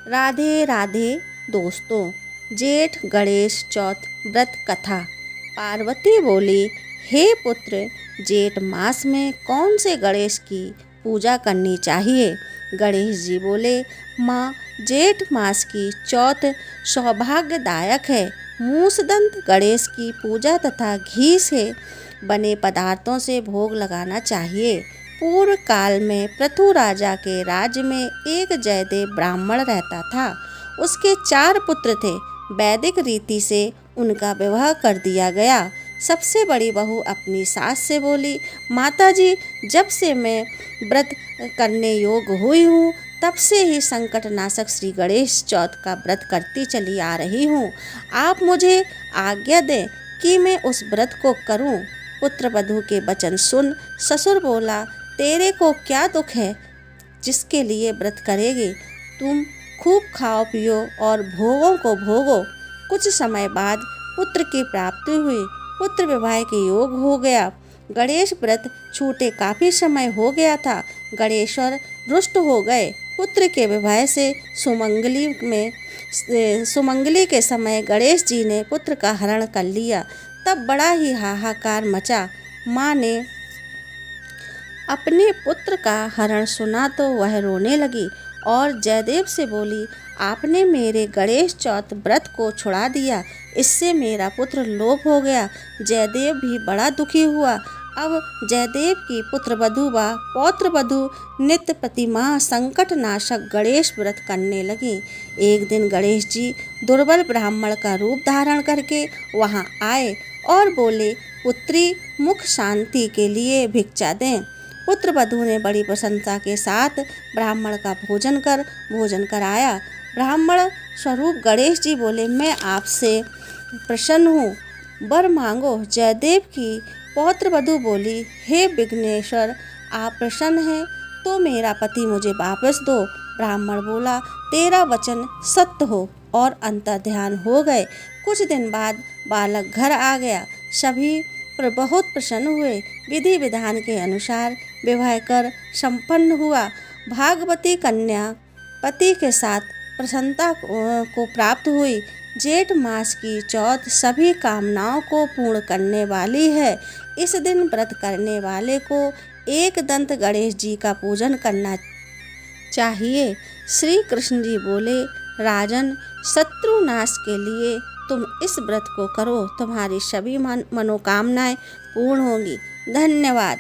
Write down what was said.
राधे राधे दोस्तों। जेठ गणेश चौथ व्रत कथा। पार्वती बोली, हे पुत्र, जेठ मास में कौन से गणेश की पूजा करनी चाहिए? गणेश जी बोले, माँ, जेठ मास की चौथ सौभाग्यदायक है। मूसदंत गणेश की पूजा तथा घी से बने पदार्थों से भोग लगाना चाहिए। पूर्व काल में पृथु राजा के राज्य में एक जयदेव ब्राह्मण रहता था। उसके 4 पुत्र थे। वैदिक रीति से उनका विवाह कर दिया गया। सबसे बड़ी बहू अपनी सास से बोली, माताजी, जब से मैं व्रत करने योग्य हुई हूँ तब से ही संकटनाशक श्री गणेश चौथ का व्रत करती चली आ रही हूँ। आप मुझे आज्ञा दें कि मैं उस व्रत को करूँ। पुत्रवधू के वचन सुन ससुर बोला, तेरे को क्या दुख है जिसके लिए व्रत करेगी? तुम खूब खाओ पियो और भोगों को भोगो। कुछ समय बाद पुत्र की प्राप्ति हुई। पुत्र विवाह के योग हो गया। गणेश व्रत छूटे काफी समय हो गया था। गणेश्वर रुष्ट हो गए। पुत्र के विवाह से सुमंगली के समय गणेश जी ने पुत्र का हरण कर लिया। तब बड़ा ही हाहाकार मचा। माँ ने अपने पुत्र का हरण सुना तो वह रोने लगी और जयदेव से बोली, आपने मेरे गणेश चौथ व्रत को छुड़ा दिया। इससे मेरा पुत्र लोप हो गया। जयदेव भी बड़ा दुखी हुआ। अब जयदेव की पुत्रवधू व पौत्रवधू नित्य प्रतिमाह संकट नाशक गणेश व्रत करने लगी। एक दिन गणेश जी दुर्बल ब्राह्मण का रूप धारण करके वहां आए और बोले, पुत्री, मुख शांति के लिए भिक्षा दें। पुत्रवधू ने बड़ी प्रसन्नता के साथ ब्राह्मण का भोजन कराया। ब्राह्मण स्वरूप गणेश जी बोले, मैं आपसे प्रसन्न हूँ, वर मांगो। जयदेव की पौत्रवधू बोली, हे विघ्नेश्वर, आप प्रसन्न हैं तो मेरा पति मुझे वापस दो। ब्राह्मण बोला, तेरा वचन सत्य हो, और अंतर्ध्यान हो गए। कुछ दिन बाद बालक घर आ गया। सभी बहुत प्रसन्न हुए। विधि विधान के अनुसार विवाह कर संपन्न हुआ। भागवती कन्या पति के साथ प्रसन्नता को प्राप्त हुई। जेठ मास की चौथ सभी कामनाओं को पूर्ण करने वाली है। इस दिन व्रत करने वाले को एक दंत गणेश जी का पूजन करना चाहिए। श्री कृष्ण जी बोले, राजन, शत्रु नाश के लिए तुम इस व्रत को करो। तुम्हारी सभी मनोकामनाएं पूर्ण होंगी। धन्यवाद।